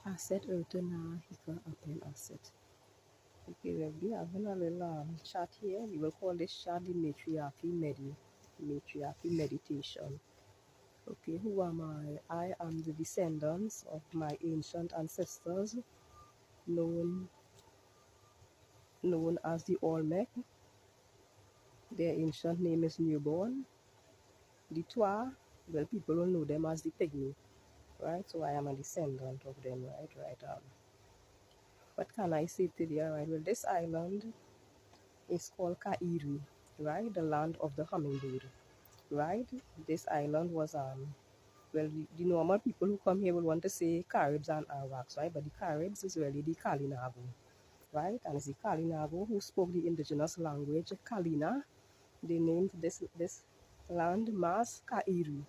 Asset Ertona Hika Appel Asset. Okay, we'll be having a little chat here. We will call this chat the matriarchy meditation. Okay, who am I? I am the descendants of my ancient ancestors, known as the Olmec. Their ancient name is Newborn. The Twa, well, people will know them as the Pygmy, right? So I am a descendant of them, right. What can I say today? Right, well, this island is called ka-iri, right? The land of the hummingbird, right? This island was well, the normal people who come here will want to say Caribs and Arawaks, right? But the Caribs is really the Kalinago, right? And it's the Kalinago who spoke the indigenous language Kalina. They named this land Mas ka-iri,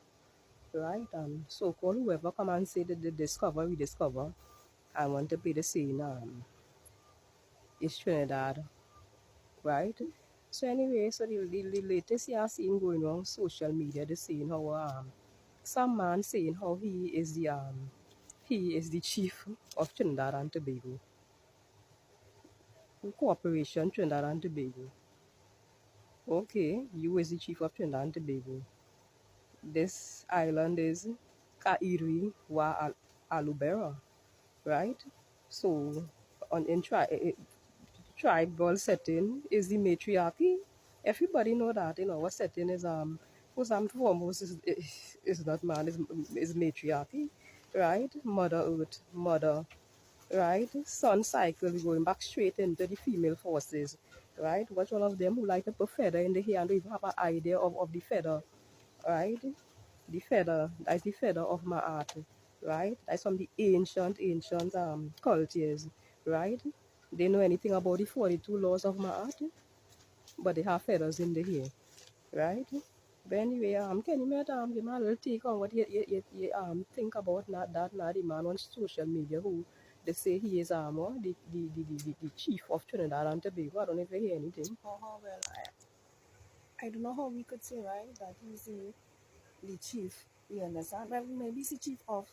right? And so-called whoever come and say that we discover, I want to play the scene is Trinidad, right? So anyway, so the latest you are seeing going on social media, they're saying how some man saying how he is the chief of Trinidad and Tobago. Corporation Trinidad and Tobago. Okay, you is the chief of Trinidad and Tobago. This island is ka-iri wa aloubera, right? So in tribal setting is the matriarchy. Everybody know that in our setting is first and foremost is not man, is matriarchy, right? Mother earth, mother, right? Sun cycle going back straight into the female forces, right? Watch one of them who like to put feather in the hair and don't even have an idea of the feather, right? The feather, that's the feather of my art, right? That's from the ancient cultures, right? They know anything about the 42 laws of my art, but they have feathers in the hair, right? But anyway, can you give me a little take on what you think about not the man on social media who they say he is the chief of Trinidad and Tobago. I don't know if you hear anything. Well, I don't know how we could say, right, that he's the chief, you understand? Well, maybe he's the chief of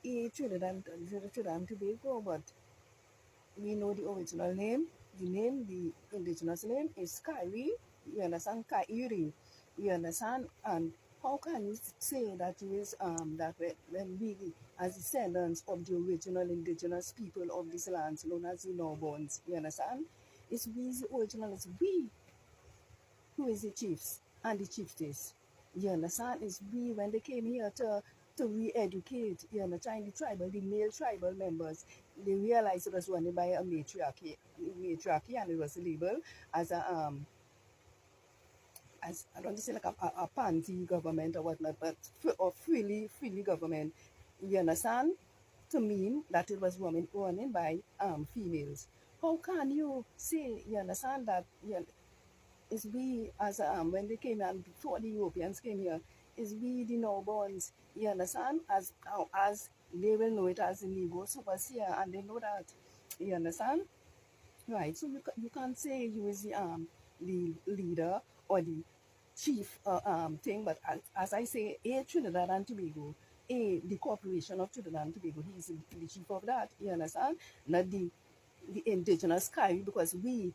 Trinidad and Tobago, but we know the original name. The indigenous name is ka-iri, you understand? Ka-iri, you understand? And how can you say that you is that when we as descendants of the original indigenous people of these lands known as the Norborns, you understand? It's we the original, it's we who is the chiefs and the chiefess. You understand? It's we when they came here to re-educate, you understand, the male tribal members, they realized it was run by a matriarchy, and it was labeled as as I don't want to say like a pansy government or whatnot, but freely government. You understand? To mean that it was running by females. How can you say, you understand, that is we as when they came here and before the Europeans came here, is we the Norborns, you understand, as they will know it as the Negro superseer, and they know that, you understand, right? So you can't say you is the leader or the chief thing, but as I say, Trinidad and Tobago, the corporation of Trinidad and Tobago, he is the chief of that, you understand, not the indigenous Caribbean, because we,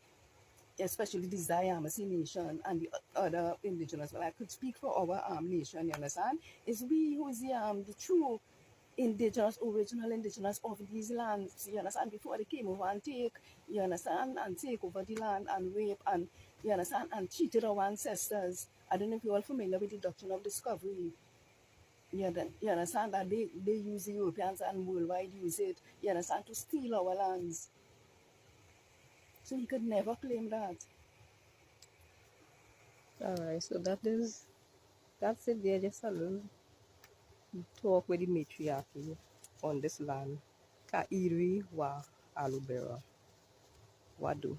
especially the Zayamasi nation and the other indigenous, well, I could speak for our nation, you understand, is we who is the true original indigenous of these lands, you understand, before they came over and take, you understand, and take over the land and rape and, you understand, and cheated our ancestors. I don't know if you're all familiar with the doctrine of discovery. You understand that they use the Europeans and worldwide use it, you understand, to steal our lands. So he could never claim that. Alright, so that's it there, just a little talk with the matriarchy on this land. Ka-iri wa aloubera. Wadu.